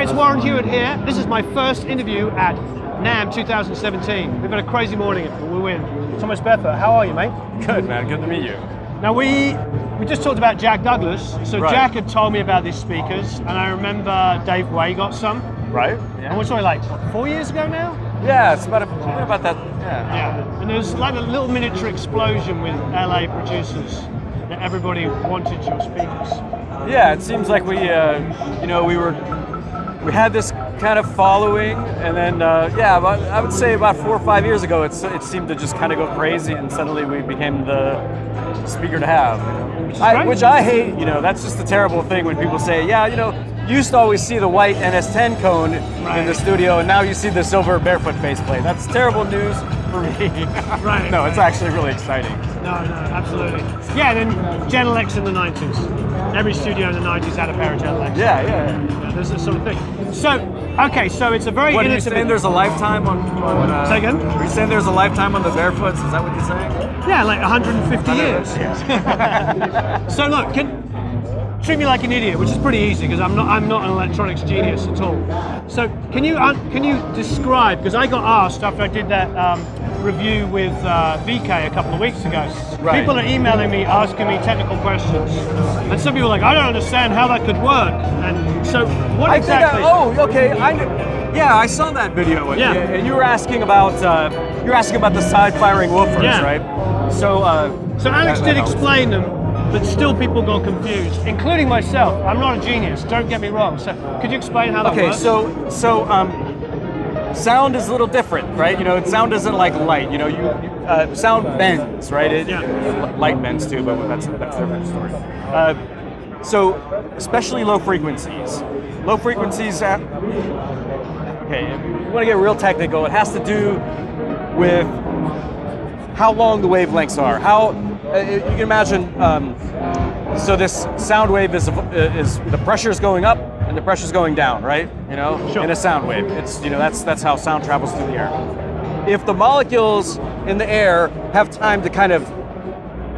it's Warren Huart here. This is my first interview at Namm 2017. We've had a crazy morning, but we win. Thomas Barefoot, how are you, mate? Good, man. Good to meet you. Now, we just talked about Jack Douglas. So right. Jack had told me about these speakers, and I remember Dave Way got some. Right. Yeah. And we're talking like, what, 4 years ago now? Yeah, it's about that. Yeah. And there was like a little miniature explosion with LA producers that everybody wanted your speakers. Yeah, it seems like we had this kind of following, and then I would say about 4 or 5 years ago, it seemed to just kind of go crazy, and suddenly we became the speaker to have. Which I hate. That's just the terrible thing when people say, you used to always see the white NS10 cone in the studio, and now you see the silver Barefoot faceplate. That's terrible news for me. Right. No, it's actually really exciting. No, absolutely. Yeah, and then Genelecs in the 90s. Every studio in the 90s had a pair of Genelecs. Yeah. There's this sort of thing. So, okay, so it's a very What, are you saying there's a lifetime on say again? Are you saying there's a lifetime on the Barefoots? Is that what you're saying? Yeah, like 150 years. So look, treat me like an idiot, which is pretty easy because I'm not an electronics genius at all. So can you describe, because I got asked after I did that review with VK a couple of weeks ago. Right. People are emailing me, asking me technical questions. And some people are like, I don't understand how that could work. And so what exactly? I saw that video. And you were asking about the side firing woofers, right? So Alex did explain them, but still people got confused, including myself. I'm not a genius, don't get me wrong. So could you explain how that works? Sound is a little different, right? Sound isn't like light. Sound bends, right? Light bends too, but that's a different story. So especially low frequencies. Low frequencies, if you want to get real technical, it has to do with how long the wavelengths are. You can imagine, so this sound wave is the pressure is going up and the pressure is going down, right? Sure. In a sound wave, it's that's how sound travels through the air. If the molecules in the air have time to kind of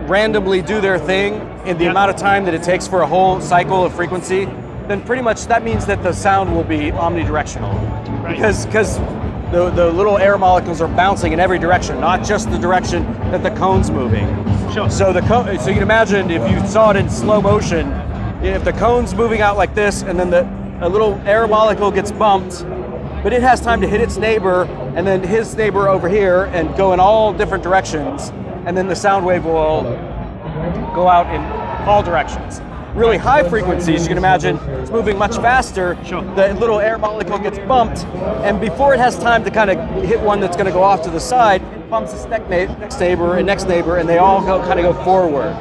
randomly do their thing in the amount of time that it takes for a whole cycle of frequency, then pretty much that means that the sound will be omnidirectional, right? Because the little air molecules are bouncing in every direction, not just the direction that the cone's moving. Sure. So you can imagine if you saw it in slow motion, if the cone's moving out like this, and then a little air molecule gets bumped, but it has time to hit its neighbor, and then his neighbor over here, and go in all different directions, and then the sound wave will go out in all directions. Really high frequencies, you can imagine it's moving much faster. Sure. The little air molecule gets bumped, and before it has time to kind of hit one that's going to go off to the side, it bumps its next neighbor, and they all kind of go forward.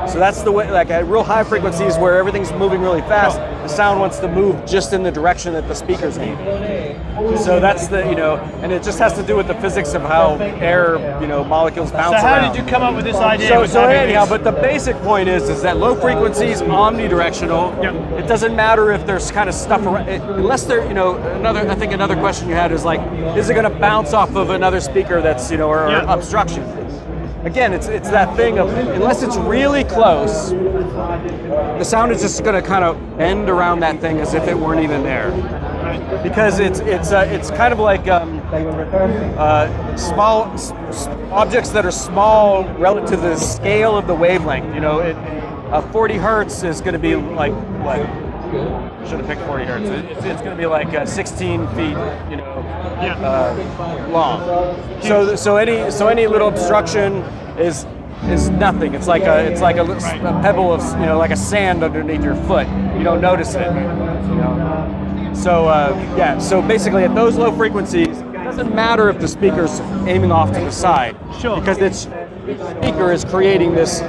So that's the way, like at real high frequencies where everything's moving really fast, the sound wants to move just in the direction that the speaker's aiming. So that's and it just has to do with the physics of how air, molecules bounce around. So how did you come up with this idea? So anyhow, but the basic point is that low frequencies omnidirectional. Yep. It doesn't matter if there's kind of stuff around, unless there, I think another question you had is like, is it going to bounce off of another speaker that's, or obstruction? Again, it's that thing of, unless it's really close, the sound is just going to kind of bend around that thing as if it weren't even there. Because it's kind of like small objects that are small relative to the scale of the wavelength. 40 hertz is going to be like what? Should have picked 40 hertz. It's going to be like 16 feet, long. So any little obstruction is nothing. It's like a pebble of like a sand underneath your foot. You don't notice it. So basically at those low frequencies, it doesn't matter if the speaker's aiming off to the side. Sure. Because the speaker is creating this.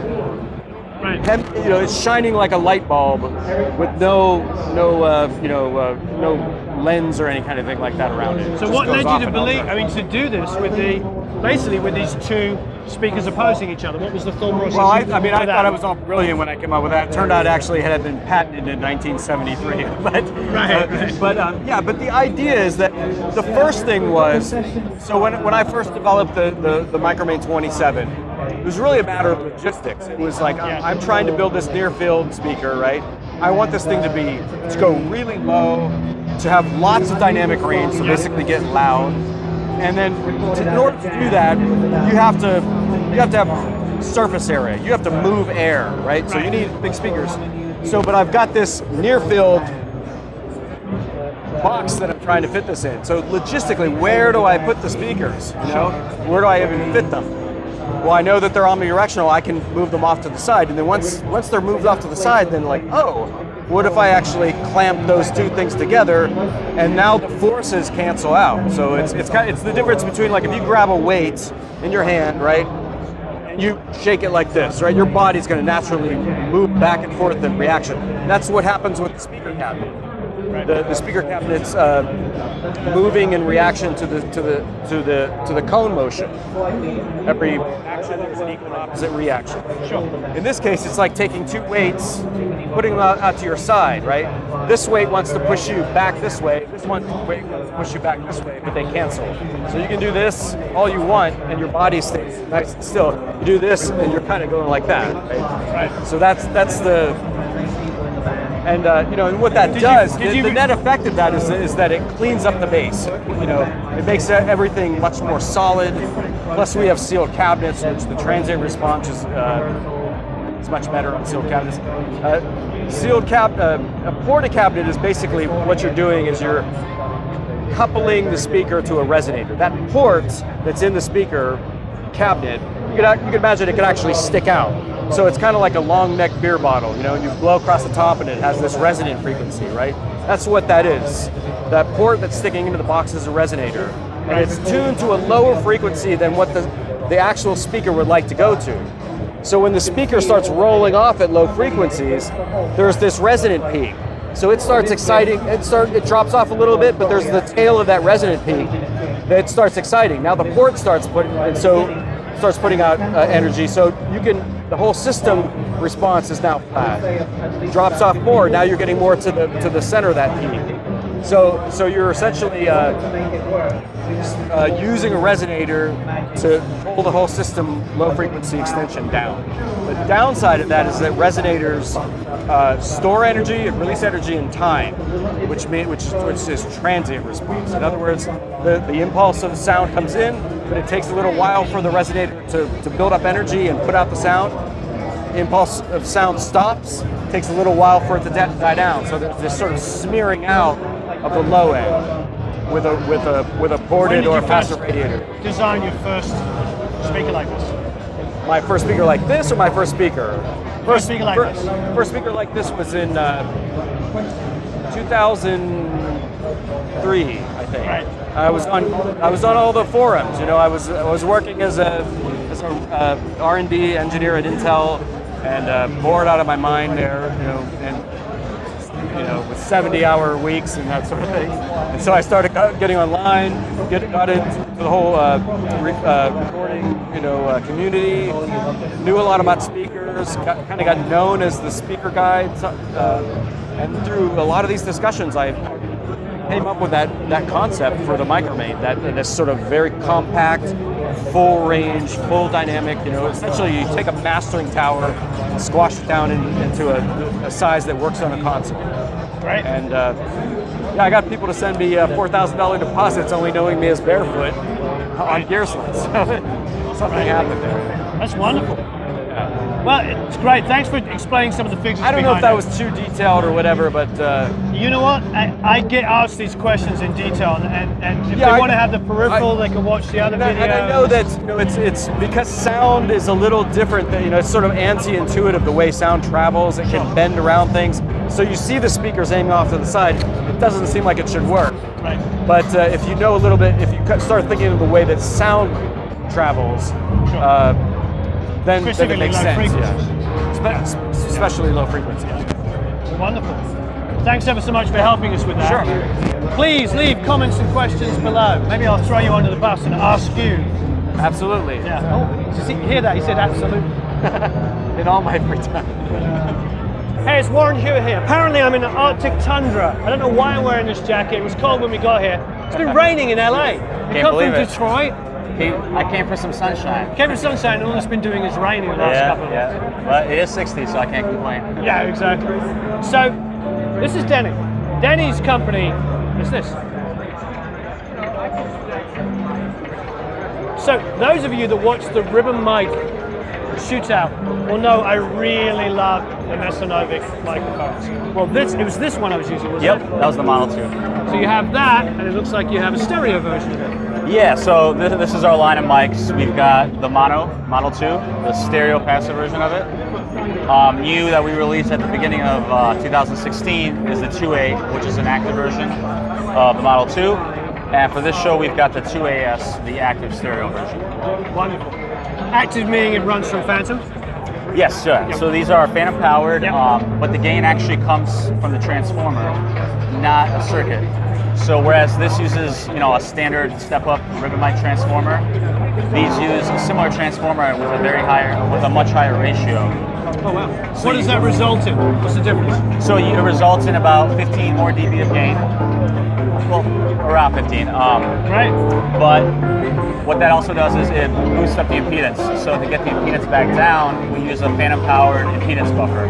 Right. It's shining like a light bulb with no lens or any kind of thing like that around it. So what led you to believe? To do this with these two speakers opposing each other? What was the thought process? Well, I thought I was all brilliant when I came up with that. It turned out actually it had been patented in 1973. But the idea is that the first thing was, so when I first developed the Micromain 27, it was really a matter of logistics. It was like, I'm trying to build this near field speaker, right? I want this thing to go really low, to have lots of dynamic range, so basically get loud. And then in order to do that, you have to have surface area. You have to move air, right? So you need big speakers. So, but I've got this near field box that I'm trying to fit this in. So logistically, where do I put the speakers? You know, where do I even fit them? Well, I know that they're omnidirectional. I can move them off to the side, and then once they're moved off to the side, then like, oh, what if I actually clamp those two things together, and now the forces cancel out? So it's the difference between, like, if you grab a weight in your hand, right? You shake it like this, right? Your body's going to naturally move back and forth in reaction. That's what happens with the speaker cabinet. The speaker cabinet's moving in reaction to the cone motion. Every action there's an equal and opposite reaction. Sure. In this case, it's like taking two weights, putting them out to your side, right? This weight wants to push you back this way. This weight wants to push you back this way, but they cancel. So you can do this all you want, and your body stays nice and still. You do this, and you're kind of going like that, right? So that's the. And and what that does, the net effect of that is that it cleans up the bass. It makes everything much more solid. Plus, we have sealed cabinets, which the transient response is much better on sealed cabinets. A porta cabinet is basically what you're doing is you're coupling the speaker to a resonator. That port that's in the speaker cabinet, you can imagine it could actually stick out. So it's kind of like a long neck beer bottle, you blow across the top and it has this resonant frequency, right? That's what that is. That port that's sticking into the box is a resonator. And it's tuned to a lower frequency than what the actual speaker would like to go to. So when the speaker starts rolling off at low frequencies, there's this resonant peak. So it starts exciting, it drops off a little bit, but there's the tail of that resonant peak that starts exciting. Now the port starts putting out energy, so the whole system response is now flat. It drops off more. Now you're getting more to the center of that peak. So you're essentially using a resonator to pull the whole system low frequency extension down. The downside of that is that resonators store energy and release energy in time, which is transient response. In other words, the impulse of the sound comes in, but it takes a little while for the resonator to build up energy and put out the sound. The impulse of sound stops, it takes a little while for it to die down. So there's this sort of smearing out of the low end with a ported or a passive radiator. Design your first speaker like this? My first speaker like this, or my first speaker? First speaker like this. First speaker like this was in 2003, I think. Right. I was on all the forums. I was working as a R&D engineer at Intel, and bored out of my mind there. With 70-hour weeks and that sort of thing. And so I started getting online, got into the whole recording, community. Knew a lot about speakers. Kind of got known as the speaker guy. And through a lot of these discussions, I came up with that concept for the Micromain. This sort of very compact, full range, full dynamic. Essentially you take a mastering tower and squash it down into a size that works on a console. Right. And I got people to send me $4,000 deposits, only knowing me as Barefoot on Gearsland. So something happened there. That's wonderful. Yeah. Well, it's great. Thanks for explaining some of the figures. I don't know if that was too detailed or whatever, but you know what? I get asked these questions in detail, and if they want to have the peripheral, they can watch the other videos. And I know that it's because sound is a little different. That it's sort of anti-intuitive the way sound travels. It can bend around things. So you see the speakers aiming off to the side. It doesn't seem like it should work. Right. But if you know a little bit, if you start thinking of the way that sound travels, then it makes sense. Yeah. Especially low frequency. Wonderful. Thanks ever so much for helping us with that. Sure. Please leave comments and questions below. Maybe I'll throw you under the bus and ask you. Absolutely. Yeah. Oh, did you hear that? He said absolutely. In all my free time. Hey, it's Warren Hewitt here. Apparently I'm in the Arctic tundra. I don't know why I'm wearing this jacket. It was cold when we got here. It's been raining in LA. You come from Detroit. I came for some sunshine. Came from sunshine, and all it's been doing is raining the last couple of days. Well, it is 60, so I can't complain. Yeah, exactly. So, this is Denny. Denny's company is this. So those of you that watch the ribbon mic shootout will know I really love the Mesanovic microphones. Well, it was this one I was using, wasn't it? Yep, that was the Model 2. So you have that, and it looks like you have a stereo version of it. Yeah, so this is our line of mics. We've got the Model 2, the stereo passive version of it. New that we released at the beginning of 2016 is the 2A, which is an active version of the Model 2. And for this show, we've got the 2AS, the active stereo version. Wonderful. Active meaning it runs from Phantom? Yes, sure. Yep. So these are phantom powered, Yep. but the gain actually comes from the transformer, not a circuit. So whereas this uses, a standard step-up ribbon mic transformer, these use a similar transformer with a much higher ratio. Oh wow. What does that result in? What's the difference? So it results in about 15 more dB of gain. Well, around 15. Right. But what that also does is it boosts up the impedance. So to get the impedance back down, we use a phantom-powered impedance buffer.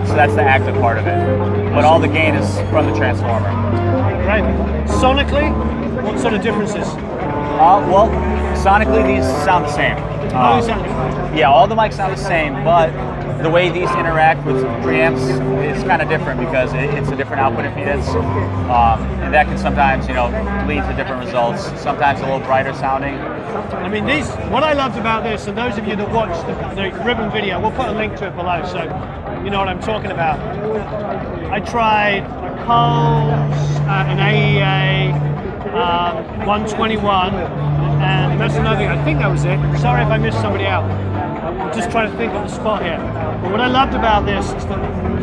So that's the active part of it. But all the gain is from the transformer. Right. Sonically, what sort of differences? Well, sonically these sound the same. Yeah, all the mics sound the same, but the way these interact with preamps is kind of different because it's a different output impedance, and that can sometimes, lead to different results. Sometimes a little brighter sounding. I mean, what I loved about this, and those of you that watched the ribbon video, we'll put a link to it below, so you know what I'm talking about. I tried a Coles, an AEA, 121, and Mesanovic. I think that was it. Sorry if I missed somebody out. I'm just trying to think on the spot here. But what I loved about this is that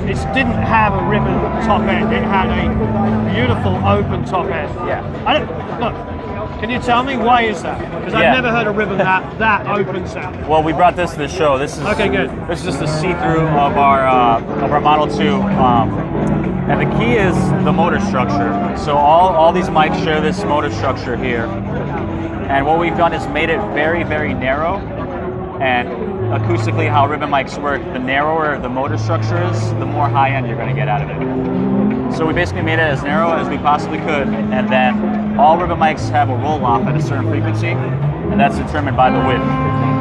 it didn't have a ribbon top end. It had a beautiful open top end. Yeah. Look, can you tell me why is that? Because I've never heard a ribbon that open sound. Well, we brought this to the show. This is okay. Good. This is just a see-through of our Model 2. And the key is the motor structure. So all these mics share this motor structure here. And what we've done is made it very, very narrow. And acoustically, how ribbon mics work, the narrower the motor structure is, the more high end you're going to get out of it. So we basically made it as narrow as we possibly could. And then all ribbon mics have a roll-off at a certain frequency. And that's determined by the width.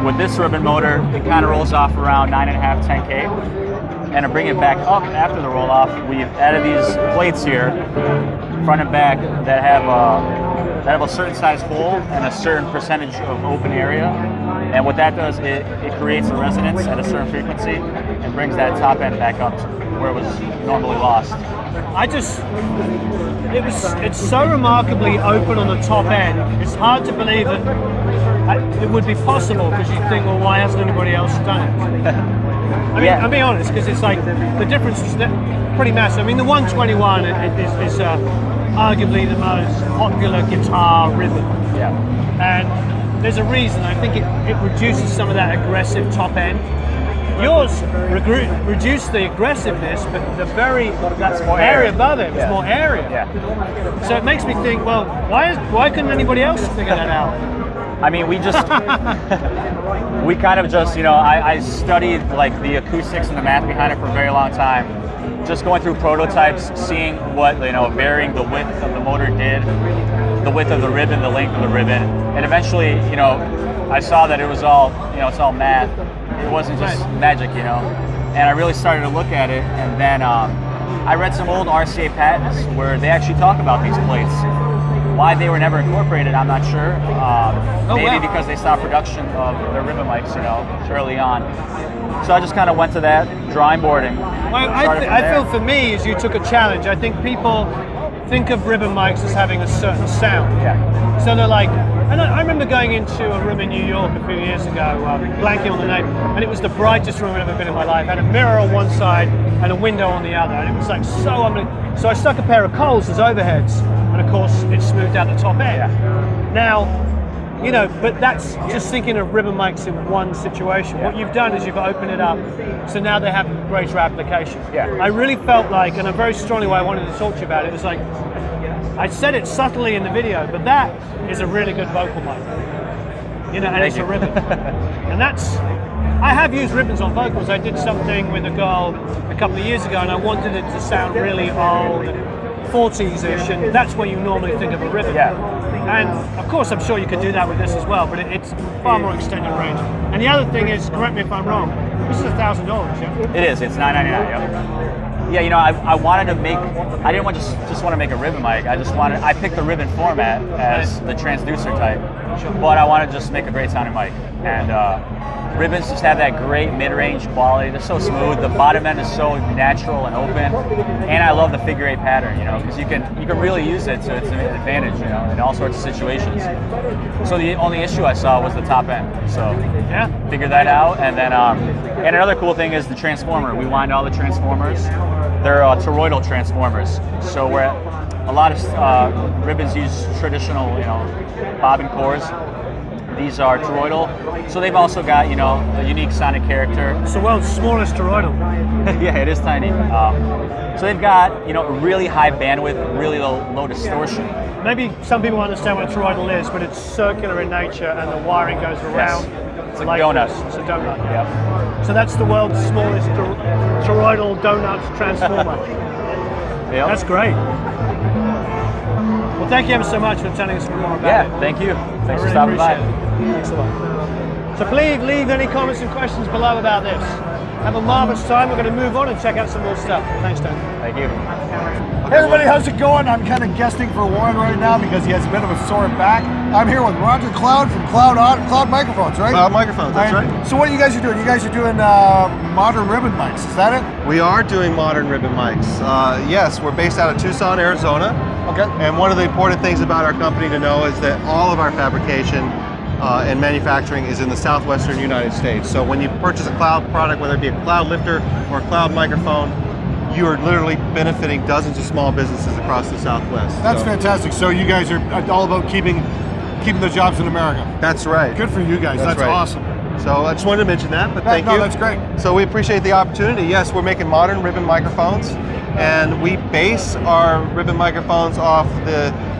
With this ribbon motor, it kind of rolls off around 9.5, 10K. And to bring it back up after the roll-off, we've added these plates here, front and back, that have a certain size hole and a certain percentage of open area. And what that does, it creates a resonance at a certain frequency and brings that top end back up to where it was normally lost. It's so remarkably open on the top end. It's hard to believe that it would be possible because you think, well, why hasn't anybody else done it? I mean, I'll be honest, because it's like the difference is pretty massive. I mean, the 121 is arguably the most popular guitar ribbon. Yeah. And there's a reason. I think it reduces some of that aggressive top end. Yours reduced the aggressiveness, but that's more area above it was more area. Yeah. So it makes me think, well, why couldn't anybody else figure that out? I mean, we kind of just, I studied like the acoustics and the math behind it for a very long time. Just going through prototypes, seeing what, varying the width of the motor did, the width of the ribbon, the length of the ribbon. And eventually, I saw that it was all, it's all math. It wasn't just magic, And I really started to look at it. And then I read some old RCA patents where they actually talk about these plates. Why they were never incorporated, I'm not sure. Maybe because they stopped production of their ribbon mics, early on. So I just kind of went to that drawing board and started I feel for me is you took a challenge. I think people think of ribbon mics as having a certain sound. Yeah. So they're like, and I remember going into a room in New York a few years ago, blanking on the name, and it was the brightest room I've ever been in my life. It had a mirror on one side and a window on the other, and it was like so unbelievable. So I stuck a pair of Coles as overheads, and of course it smoothed out the top end. Yeah. Now, but that's just thinking of ribbon mics in one situation. Yeah. What you've done is you've opened it up, so now they have greater application. Yeah. I really felt like, and very strongly why I wanted to talk to you about it, was like, I said it subtly in the video, but that is a really good vocal mic. And it's a ribbon. And I have used ribbons on vocals. I did something with a girl a couple of years ago, and I wanted it to sound really old and 40s-ish, and that's where you normally think of a ribbon. Yeah. And of course, I'm sure you could do that with this as well, but it's far more extended range. And the other thing is, correct me if I'm wrong, this is $1,000, yeah? It is. It's $999. Yep. Yeah, you know, I wanted to make. I didn't want just want to make a ribbon mic. I picked the ribbon format as the transducer type, but I wanted to just make a great sounding mic. And ribbons just have that great mid-range quality. They're so smooth. The bottom end is so natural and open, and I love the figure 8 pattern. You know, because you can really use it to its advantage. You know, in all sorts of situations. So the only issue I saw was the top end. So Yeah. figured that out, and then and another cool thing is the transformer. We wind all the transformers. They're toroidal transformers. So where a lot of ribbons use traditional, you know, bobbin cores. These are toroidal, so they've also got, you know, a unique sonic character. It's the world's smallest toroidal. Yeah, it is tiny. So they've got, you know, really high bandwidth, really low distortion. Maybe some people understand what a toroidal is, but it's circular in nature and the wiring goes around. It's like a donut. This. It's a donut. Yep. So that's the world's smallest toroidal donut transformer. Yep. That's great. Well, thank you ever so much for telling us more about it. Yeah, thank you. I Thanks for really stopping by. appreciate it. Thanks a lot. So please leave any comments and questions below about this. Have a marvelous time. We're going to move on and check out some more stuff. Thanks, Dan. Thank you. Hey everybody, how's it going? I'm kind of guesting for Warren right now because he has a bit of a sore back. I'm here with Roger Cloud from Cloud Microphones, right? Cloud Microphones, that's right. So what you guys are doing? You guys are doing modern ribbon mics, is that it? We are doing modern ribbon mics. Yes, we're based out of Tucson, Arizona. Okay. And one of the important things about our company to know is that all of our fabrication and manufacturing is in the southwestern United States. So when you purchase a Cloud product, whether it be a Cloud lifter or a Cloud microphone, you are literally benefiting dozens of small businesses across the Southwest. That's fantastic. So you guys are all about keeping the jobs in America. That's right. Good for you guys. That's right. awesome. So I just wanted to mention that, but thank you. No, that's great. So we appreciate the opportunity. Yes, we're making modern ribbon microphones, and we base our ribbon microphones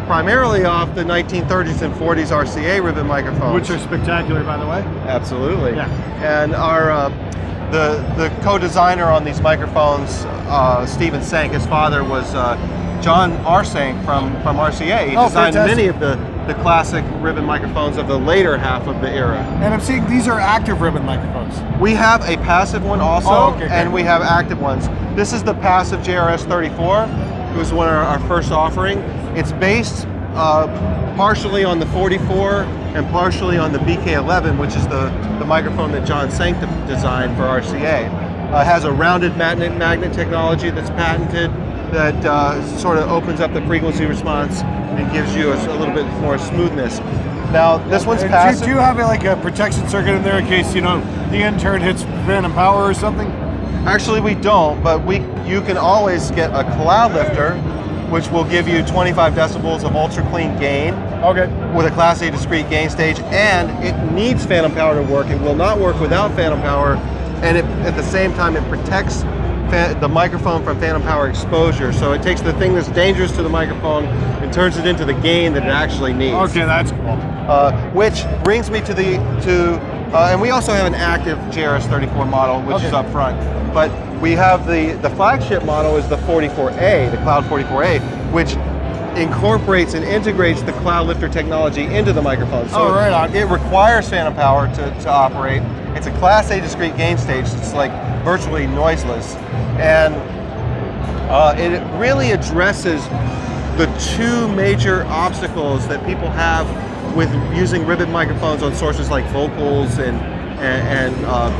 primarily off the 1930s and 40s RCA ribbon microphones. Which are spectacular, by the way. Absolutely. Yeah. And our the co-designer on these microphones, Stephen Sank, his father was John R. Sank from RCA. He designed fantastic. many of the classic ribbon microphones of the later half of the era. And I'm seeing these are active ribbon microphones. We have a passive one also, Oh, okay, and good. we have active ones. This is the passive JRS 34. It was one of our first offering. It's based partially on the 44 and partially on the BK11, which is the microphone that John Sank designed for RCA. It has a rounded magnet technology that's patented that sort of opens up the frequency response and gives you a little bit more smoothness. Now, this one's passive. Do you have like a protection circuit in there in case, you know, the intern hits phantom power or something? Actually, we don't, but you can always get a Cloud lifter, which will give you 25 decibels of ultra clean gain. Okay. With a Class A discrete gain stage, and it needs phantom power to work. It will not work without phantom power, and at the same time it protects the microphone from phantom power exposure. So it takes the thing that's dangerous to the microphone and turns it into the gain that it actually needs. Okay, that's cool. Which brings me to and we also have an active JRS 34 model, which is up front. But we have the flagship model is the 44A, the Cloud 44A, which incorporates and integrates the Cloud lifter technology into the microphone. So right on. it requires phantom power to operate. It's a Class A discrete gain stage. It's like virtually noiseless. And it really addresses the two major obstacles that people have with using ribbon microphones on sources like vocals and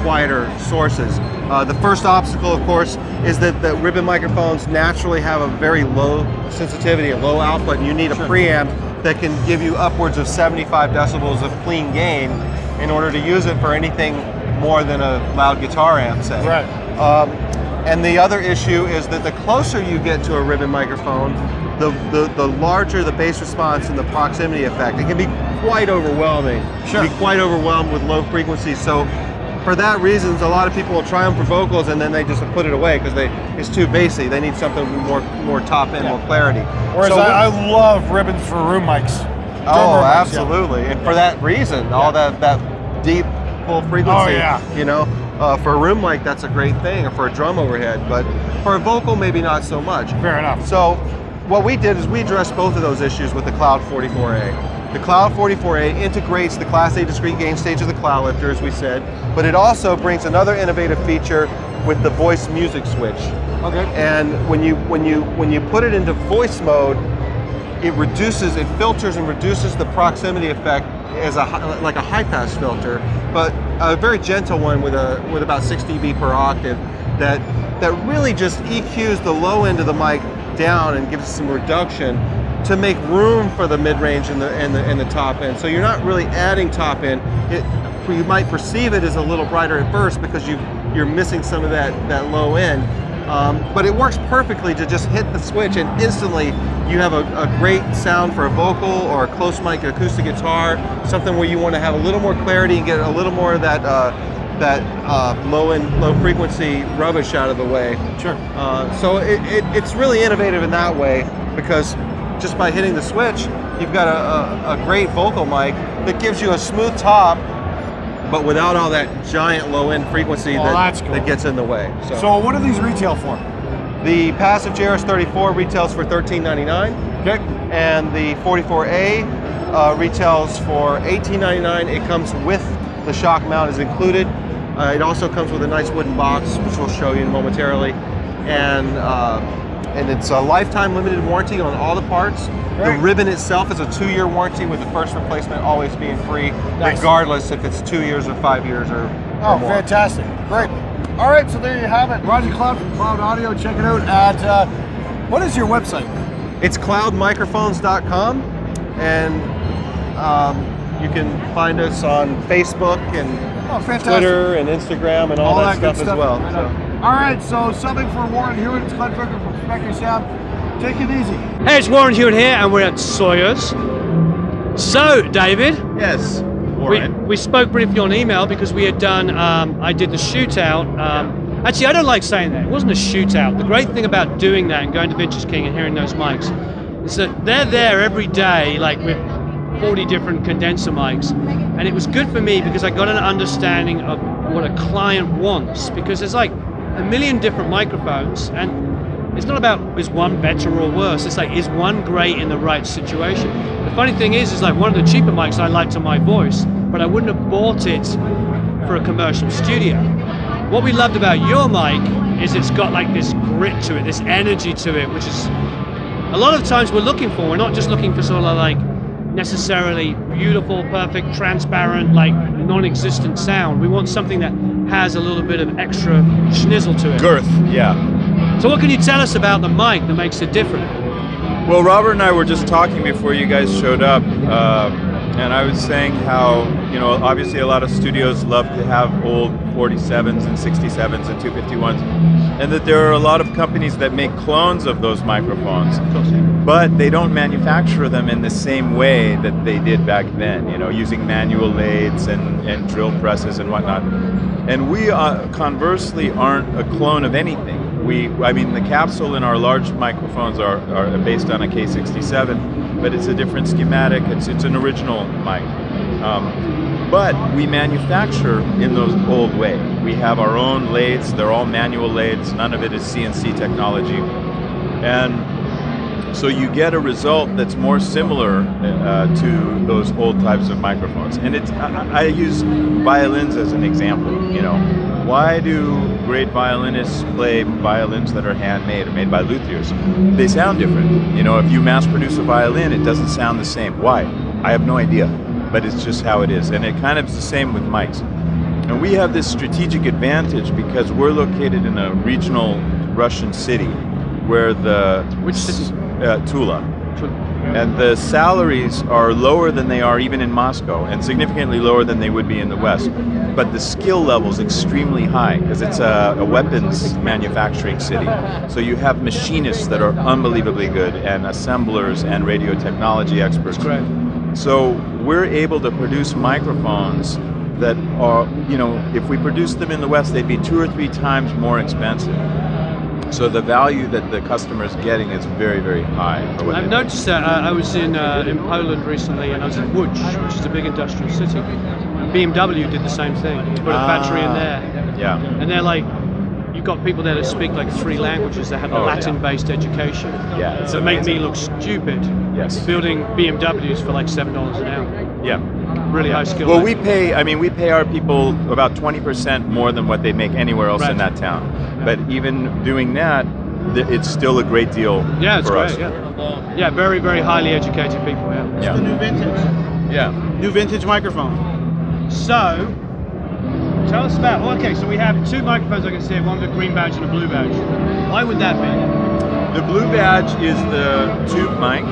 quieter sources. The first obstacle, of course, is that ribbon microphones naturally have a very low sensitivity, a low output, and you need a preamp that can give you upwards of 75 decibels of clean gain in order to use it for anything more than a loud guitar amp, say. Right. And the other issue is that the closer you get to a ribbon microphone, the larger the bass response and the proximity effect. It can be quite overwhelming. Sure. You can be quite overwhelmed with low frequencies. So for that reason, a lot of people will try them for vocals and then they just put it away because it's too bassy. They need something more top end, more clarity. Whereas So I love ribbons for room mics. Oh, Drum room mics, absolutely. And for that reason, all that deep full frequency, you know, for a room mic, that's a great thing, or for a drum overhead, but for a vocal, maybe not so much. Fair enough. So what we did is we addressed both of those issues with the Cloud 44A. The Cloud 44A integrates the Class A discrete gain stage of the Cloud Lifter, as we said, but it also brings another innovative feature with the voice music switch. Okay. And when you put it into voice mode, it filters and reduces the proximity effect as like a high pass filter, but a very gentle one with about 6 dB per octave that really just EQs the low end of the mic down and gives some reduction to make room for the mid-range and the top end. So you're not really adding top end. You might perceive it as a little brighter at first because you're missing some of that low end. But it works perfectly to just hit the switch and instantly you have a great sound for a vocal or a close mic acoustic guitar, something where you want to have a little more clarity and get a little more of that low frequency rubbish out of the way. Sure. So it's really innovative in that way because just by hitting the switch, you've got a great vocal mic that gives you a smooth top, but without all that giant low end frequency that gets in the way. So what do these retail for? The passive JRS34 retails for $13.99. Okay. And the 44A retails for $18.99. It comes with the shock mount is included. It also comes with a nice wooden box, which we'll show you momentarily. And it's a lifetime limited warranty on all the parts. Great. The ribbon itself is a 2-year warranty with the first replacement always being free, Nice. regardless if it's 2 years or 5 years or Oh, more. fantastic. Great. All right, so there you have it. Roger Cloud from Cloud Audio. Check it out at, what is your website? It's cloudmicrophones.com, and you can find us on Facebook and Oh, fantastic. Twitter and Instagram and all that good stuff as well. Right So. on. All right, so something for Warren Hewitt. It's Glenn Fricker from Spectre Sound. Take it easy. Hey, it's Warren Hewitt here, and we're at Sawyer's. So, David, Yes. we spoke briefly on email because we had done, I did the shootout. Actually, I don't like saying that. It wasn't a shootout. The great thing about doing that and going to Vintage King and hearing those mics is that they're there every day, like with 40 different condenser mics. And it was good for me because I got an understanding of what a client wants, because there's like a million different microphones, and it's not about is one better or worse. It's like, is one great in the right situation? The funny thing is like one of the cheaper mics I liked on my voice, but I wouldn't have bought it for a commercial studio. What we loved about your mic is it's got like this grit to it, this energy to it, which is a lot of times we're looking for. We're not just looking for sort of like necessarily beautiful, perfect, transparent, like non-existent sound. We want something that has a little bit of extra schnizzle to it. Girth, yeah. So what can you tell us about the mic that makes it different? Well, Robert and I were just talking before you guys showed up, and I was saying how, you know, obviously a lot of studios love to have old 47s and 67s and 251s, and that there are a lot of companies that make clones of those microphones, but they don't manufacture them in the same way that they did back then, you know, using manual lathes and drill presses and whatnot. And we conversely aren't a clone of anything. I mean, the capsule in our large microphones are based on a K67, but it's a different schematic. It's an original mic. But we manufacture in those old way. We have our own lathes. They're all manual lathes. None of it is CNC technology. And so you get a result that's more similar to those old types of microphones. And I use violins as an example, you know. Why do great violinists play violins that are handmade or made by luthiers? They sound different. You know, if you mass produce a violin, it doesn't sound the same. Why? I have no idea, but it's just how it is. And it kind of is the same with mics. And we have this strategic advantage because we're located in a regional Russian city where Which city? Tula. And the salaries are lower than they are even in Moscow, and significantly lower than they would be in the West. But the skill level is extremely high because it's a weapons manufacturing city. So you have machinists that are unbelievably good, and assemblers and radio technology experts. That's great. So we're able to produce microphones that are, you know, if we produced them in the West, they'd be 2 or 3 times more expensive. So the value that the customer is getting is very, very high. For what I've they noticed that I was in Poland recently, and I was in Łódź, which is a big industrial city. And BMW did the same thing. Put a factory in there. Yeah. And they're like, you you've got people there that speak like 3 languages that have a Oh, yeah. Latin-based education. Yeah, it's So make me amazing. look stupid. Yes. Building BMWs for like $7 an hour. Yeah. Really high skill. Well, level. we pay our people about 20% more than what they make anywhere else Right. in that town. But even doing that, it's still a great deal Yeah, it's for great. us. Yeah, very, very highly educated people. Yeah. Yeah. The new vintage. Yeah. New vintage microphone. So, tell us about. Well, okay, so we have 2 microphones I can see, one with a green badge and a blue badge. Why would that be? The blue badge is the tube mic,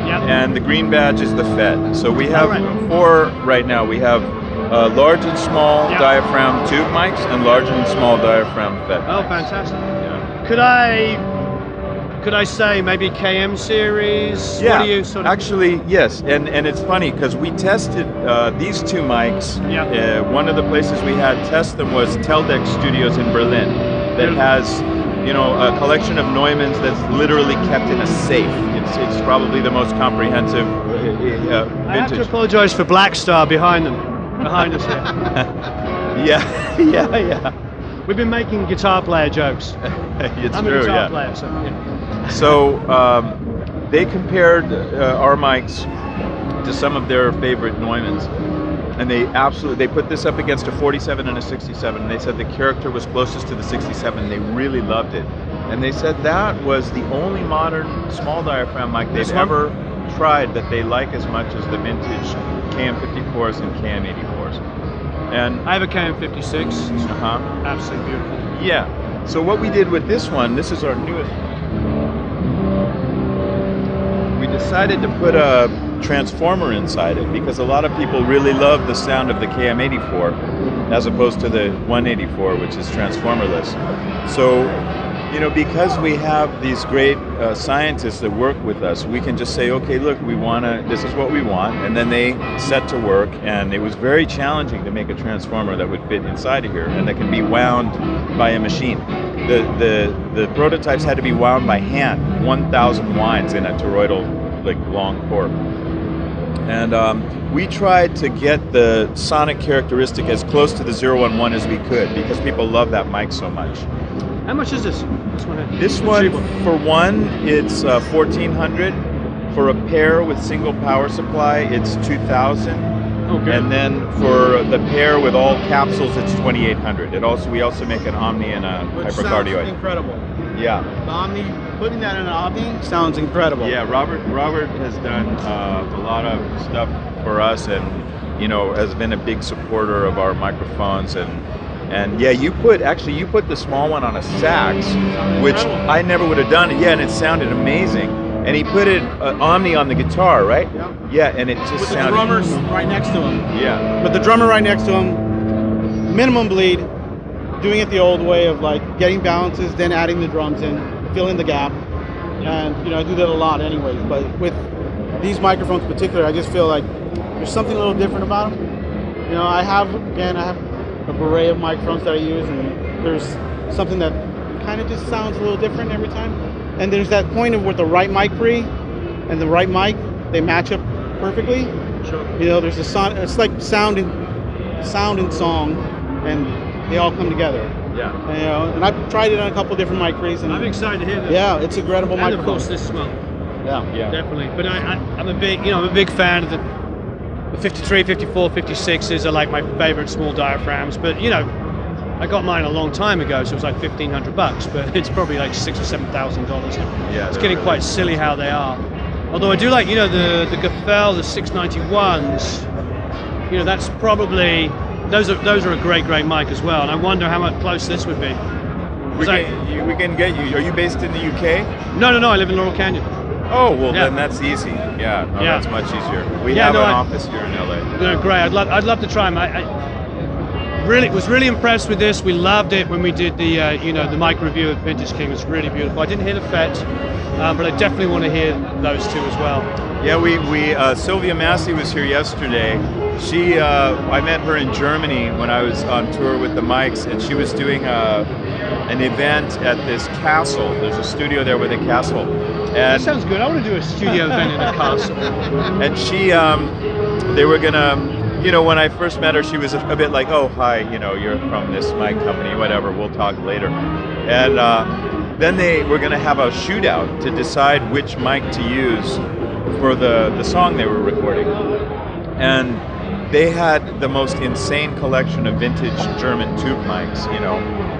Yep. and the green badge is the FET. So we have right. 4 right now. We have large and small Yep. diaphragm tube mics and large and small diaphragm FET. Oh, fantastic. Could I say maybe KM series? Yeah, What do you sort of? actually, yes, and it's funny because we tested these 2 mics. Yeah. One of the places we had test them was Teldex Studios in Berlin, that has, you know, a collection of Neumanns that's literally kept in a safe. It's probably the most comprehensive I have to vintage. apologise for Black Star behind us here. yeah. We've been making guitar player jokes. It's I'm a true, guitar yeah. player, so yeah. So they compared our mics to some of their favorite Neumanns, and they put this up against a 47 and a 67, and they said the character was closest to the 67. They really loved it, and they said that was the only modern small diaphragm mic they've ever tried that they like as much as the vintage KM54s and KM84s. And I have a KM56. Absolutely beautiful. yeah. So what we did with this one, this is our newest. We decided to put a transformer inside it because a lot of people really love the sound of the KM84 as opposed to the 184, which is transformerless. So, you know, because we have these great scientists that work with us, we can just say, okay, look, this is what we want, and then they set to work, and it was very challenging to make a transformer that would fit inside of here and that can be wound by a machine. The prototypes had to be wound by hand, 1,000 winds in a toroidal, like, long core. And we tried to get the sonic characteristic as close to the 011 as we could because people love that mic so much. How much is this? This one here. This The one, cheap for one, it's 1,400. For a pair with single power supply, it's 2,000. Oh, good. And then for the pair with all capsules, it's 2,800. We also make an Omni and a Which hypercardioid. sounds incredible. Yeah. The Omni, putting that in an Omni sounds incredible. Yeah, Robert has done a lot of stuff for us, and you know, has been a big supporter of our microphones, and yeah, you put the small one on a sax, which I never would have done. Yeah, and it sounded amazing. And he put it Omni on the guitar, right? Yeah. Yeah, and it just With the sounded. drummers right next to him. Yeah. But the drummer right next to him, minimum bleed, doing it the old way of like getting balances, then adding the drums in, filling the gap. And you know, I do that a lot anyways, but with these microphones in particular, I just feel like there's something a little different about them. You know, I have a beret of microphones that I use, and there's something that kind of just sounds a little different every time. And there's that point of with the right mic pre and the right mic, they match up perfectly. Sure. You know, there's a sound. It's like sound and song, and they all come together. Yeah. And, you know, and I've tried it on a couple different mic pre's, and I'm excited to hear this. yeah, it's a incredible And microphone. of course this smell. Yeah. Yeah. Definitely. But I'm a big fan of the 53, 54, 56s are like my favorite small diaphragms. But you know, I got mine a long time ago, so it was like $1,500, but it's probably like $6,000 or $7,000 now. Yeah, It's they're getting really- quite silly how they are. Although I do like, you know, the Gaffel, the 691s. You know, that's probably those are a great mic as well. And I wonder how much close this would be. We Was I- can get you. Are you based in the UK? No, I live in Laurel Canyon. Oh, well, Yeah. then that's easy. Yeah, no, Yeah. that's much easier. We Yeah, have no, an I- office here in LA. No, great. I'd love to try them. I was really impressed with this. We loved it when we did the the mic review of Vintage King. It was really beautiful. I didn't hear the FET, but I definitely want to hear those two as well. Yeah, we Sylvia Massey was here yesterday. She I met her in Germany when I was on tour with the mics, and she was doing an event at this castle. There's a studio there with a castle, That and sounds good. I want to do a studio event in a castle. and she they were gonna, you know, when I first met her, she was a bit like, oh, hi, you know, you're from this mic company, whatever, we'll talk later. And then they were going to have a shootout to decide which mic to use for the song they were recording. And they had the most insane collection of vintage German tube mics, you know.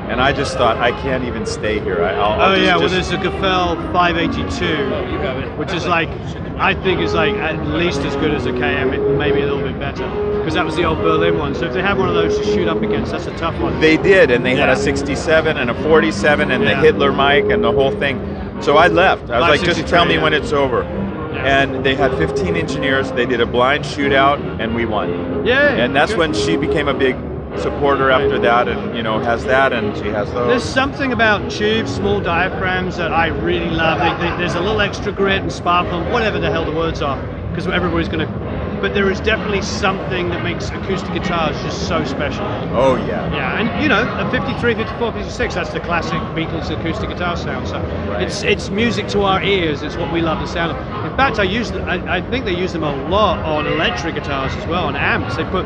And I just thought, I can't even stay here. Well, there's a Gefell 582, which is like, I think is like at least as good as a KM, maybe a little bit better, because that was the old Berlin one. So if they have one of those to shoot up against, that's a tough one. They did, and they had a 67 and a 47 and the Hitler mic and the whole thing. So I left. I was like, just tell me when it's over. And they had 15 engineers. They did a blind shootout, and we won. Yeah. And that's when she became a big supporter after that, and you know, has that, and she has those. There's something about tubes, small diaphragms that I really love. There's a little extra grit and sparkle, whatever the hell the words are, because everybody's going to. But there is definitely something that makes acoustic guitars just so special. Oh yeah. Yeah, and you know, a 53, 54, 56, that's the classic Beatles acoustic guitar sound. So it's music to our ears. It's what we love the sound of. In fact, I think they use them a lot on electric guitars as well, on amps. They put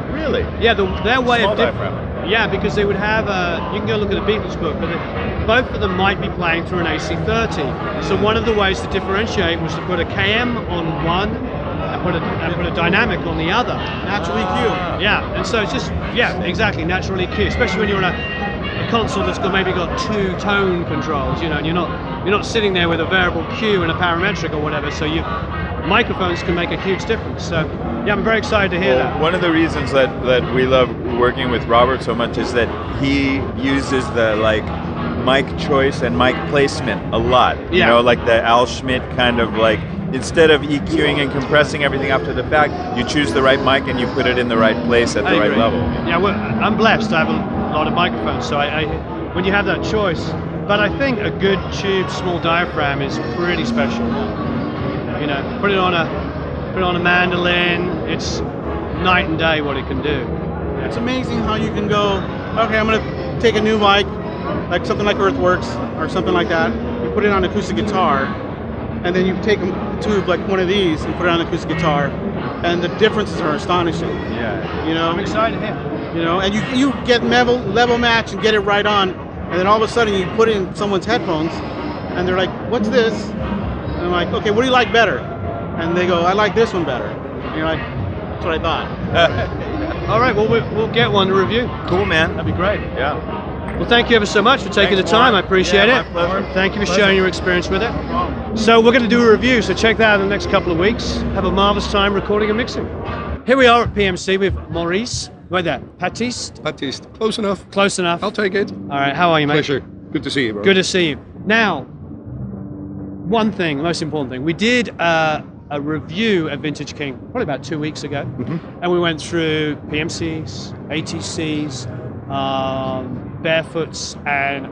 yeah, their way of yeah, because they would have you can go look at the Beatles book, but both of them might be playing through an AC30. So one of the ways to differentiate was to put a KM on one. And put a dynamic on the other. Natural EQ. Yeah, and so it's just, exactly, natural EQ, especially when you're on a console that's maybe got two tone controls, you know, and you're not sitting there with a variable Q and a parametric or whatever, so microphones can make a huge difference. So yeah, I'm very excited to hear that. One of the reasons that we love working with Robert so much is that he uses the mic choice and mic placement a lot. You know, like the Al Schmidt kind of instead of EQing and compressing everything after the fact, you choose the right mic and you put it in the right place at the right level. Yeah, well, I'm blessed. I have a lot of microphones, so when you have that choice, but I think a good tube small diaphragm is pretty special. You know, put it on a mandolin. It's night and day what it can do. It's amazing how you can go, okay, I'm gonna take a new mic, like something like Earthworks or something like that. You put it on an acoustic guitar, and then you take a tube like one of these and put it on an acoustic guitar, and the differences are astonishing. Yeah. You know, I'm excited here. You know, and you get level match and get it right on, and then all of a sudden you put it in someone's headphones, and they're like, "What's this?" And I'm like, "Okay, what do you like better?" And they go, "I like this one better." And you're like, "That's what I thought." All right, well we'll get one to review. Cool, man. That'd be great. Yeah. Well, thank you ever so much for taking the time. I appreciate it. My pleasure. Thank you for sharing your experience with it. So we're going to do a review, so check that out in the next couple of weeks. Have a marvelous time recording and mixing. Here we are at PMC with Maurice. Right there. Baptiste. Close enough. Close enough. I'll take it. All right, how are you, mate? Pleasure. Good to see you, bro. Good to see you. Now, one thing, the most important thing. We did a review at Vintage King probably about 2 weeks ago, and we went through PMCs, ATCs, Barefoots, and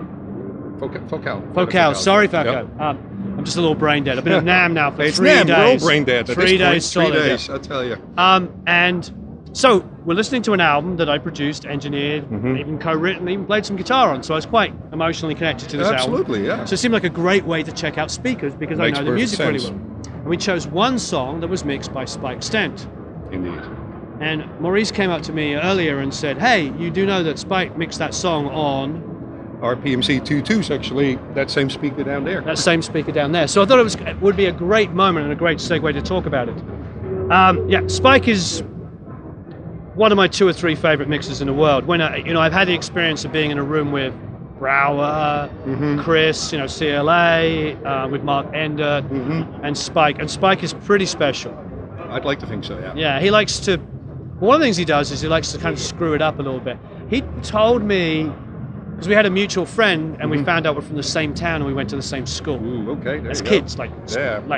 Focal. Sorry, Focal. Yep. I'm just a little brain dead. I've been at Namm now for It's 3 Namm. days. We're all brain dead. 3 days solid. 3 days, I tell you. And so we're listening to an album that I produced, engineered, even co-written, even played some guitar on. So I was quite emotionally connected to this album. Absolutely, yeah. So it seemed like a great way to check out speakers because I know the music really well. And we chose one song that was mixed by Spike Stent. Indeed. And Maurice came up to me earlier and said, "Hey, you do know that Spike mixed that song on Our PMC 22's actually that same speaker down there. that same speaker down there." So I thought it would be a great moment and a great segue to talk about it. Spike is one of my 2 or 3 favorite mixers in the world. When I've had the experience of being in a room with Brower, Chris, CLA, with Mark Endert, and Spike. And Spike is pretty special. I'd like to think so, yeah. Yeah, he likes to. One of the things he does is he likes to kind of screw it up a little bit. He told me, because we had a mutual friend and we found out we're from the same town and we went to the same school. Ooh, okay. There as you go. kids, like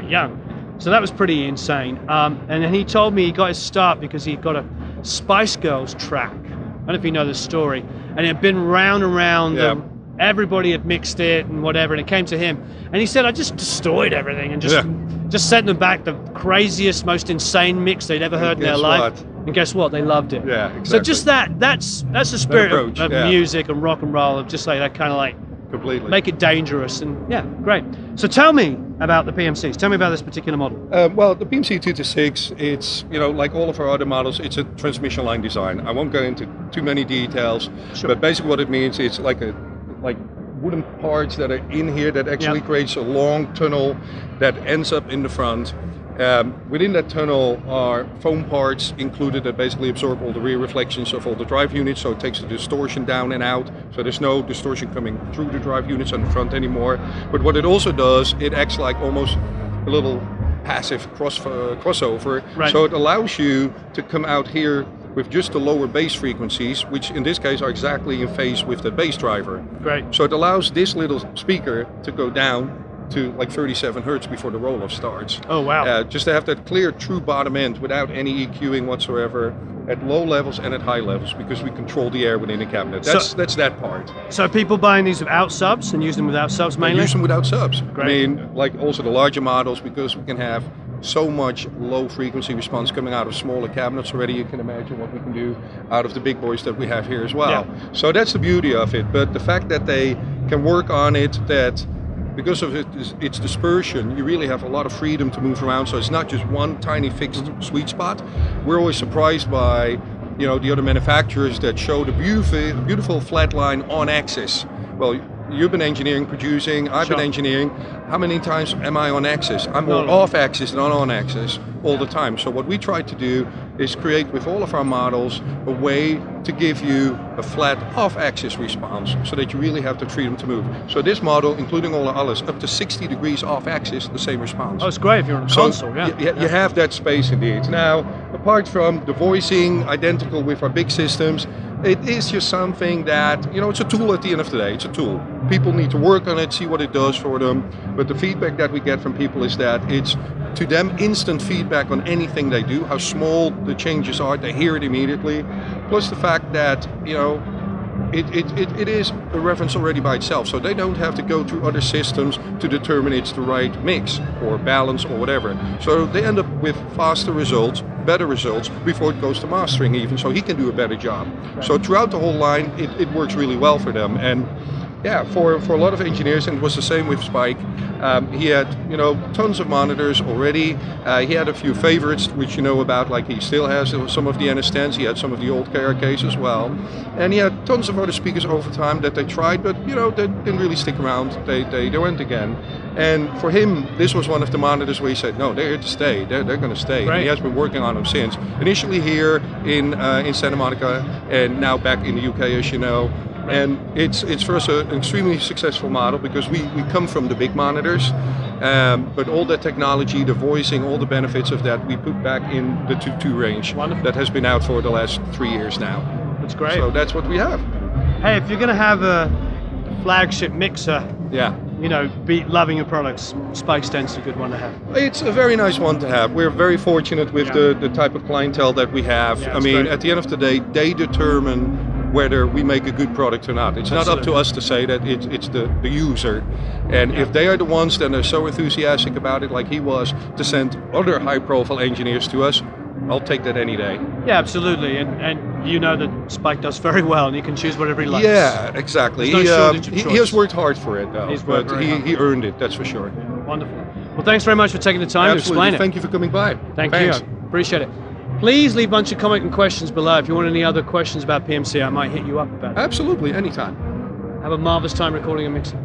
young. So that was pretty insane. And then he told me he got his start because he got a Spice Girls track. I don't know if you know the story. And it had been round and round. Yeah. Everybody had mixed it and whatever, and it came to him. And he said, I just destroyed everything and just sent them back the craziest, most insane mix they'd ever heard in their life. And guess what? They loved it. Yeah, exactly. So just that's the spirit approach, of music and rock and roll, of just like that kind of like completely make it dangerous. And yeah, great. So tell me about the PMCs. Tell me about this particular model. Well, the PMC 226, it's, like all of our other models, it's a transmission line design. I won't go into too many details, but basically what it means, it's like wooden parts that are in here that actually creates a long tunnel that ends up in the front. Within that tunnel are foam parts included that basically absorb all the rear reflections of all the drive units, so it takes the distortion down and out, so there's no distortion coming through the drive units on the front anymore. But what it also does, it acts like almost a little passive crossover, so it allows you to come out here with just the lower bass frequencies, which in this case are exactly in phase with the bass driver. Great. So it allows this little speaker to go down to like 37 hertz before the roll-off starts. Oh wow. Just to have that clear, true bottom end without any EQing whatsoever at low levels and at high levels, because we control the air within the cabinet. That's that part. So people buying these without subs and use them without subs mainly? Use them without subs. Great. I mean, like also the larger models, because we can have so much low frequency response coming out of smaller cabinets already. You can imagine what we can do out of the big boys that we have here as well. So that's the beauty of it. But the fact that they can work on it, that because of its dispersion, you really have a lot of freedom to move around. So it's not just one tiny fixed sweet spot. We're always surprised by, you know, the other manufacturers that show the beautiful flat line on axis. Well, you've been engineering, producing, I've been engineering. How many times am I on axis? I'm more off axis than on axis all the time. So what we try to do is create with all of our models a way to give you a flat off axis response, so that you really have the freedom to move. So this model, including all the others, up to 60 degrees off axis, the same response. Oh, it's great if you're on a console, You have that space indeed. Now, apart from the voicing, identical with our big systems, it is just something that, you know, it's a tool at the end of the day. It's a tool. People need to work on it, see what it does for them. But the feedback that we get from people is that it's, to them, instant feedback on anything they do, how small the changes are, they hear it immediately. Plus the fact that, you know, it is a reference already by itself, so they don't have to go through other systems to determine it's the right mix or balance or whatever. So they end up with faster results, better results before it goes to mastering even, so he can do a better job. So throughout the whole line, it works really well for them. And yeah, for a lot of engineers, and it was the same with Spike. He had, you know, tons of monitors already. He had a few favorites, which you know about, like he still has some of the NS10s. He had some of the old KRKs as well. And he had tons of other speakers over time that they tried, but you know, they didn't really stick around. They went again. And for him, this was one of the monitors where he said, no, they're here to stay. They're going to stay. And he has been working on them since. Initially here in Santa Monica, and now back in the UK, as you know. And it's for us an extremely successful model, because we come from the big monitors, but all the technology, the voicing, all the benefits of that, we put back in the 2.2 range. Wonderful. That has been out for the last 3 years now. That's great. So that's what we have. Hey, if you're going to have a flagship mixer, you know, be loving your products, Spike Stent's a good one to have. It's a very nice one to have. We're very fortunate with the type of clientele that we have. I mean, at the end of the day, they determine whether we make a good product or not. It's not up to us to say that, it's the user. And if they are the ones that are so enthusiastic about it, like he was, to send other high-profile engineers to us, I'll take that any day. Yeah, absolutely. And you know that Spike does very well, and he can choose whatever he likes. Yeah, exactly. There's no shortage of choice. He has worked hard for it, though. But he earned it, that's for sure. Yeah, wonderful. Well, thanks very much for taking the time to explain it. Thank you for coming by. Thank you. Appreciate it. Please leave a bunch of comment and questions below. If you want any other questions about PMC, I might hit you up about it. Absolutely, anytime. Have a marvelous time recording and mixing.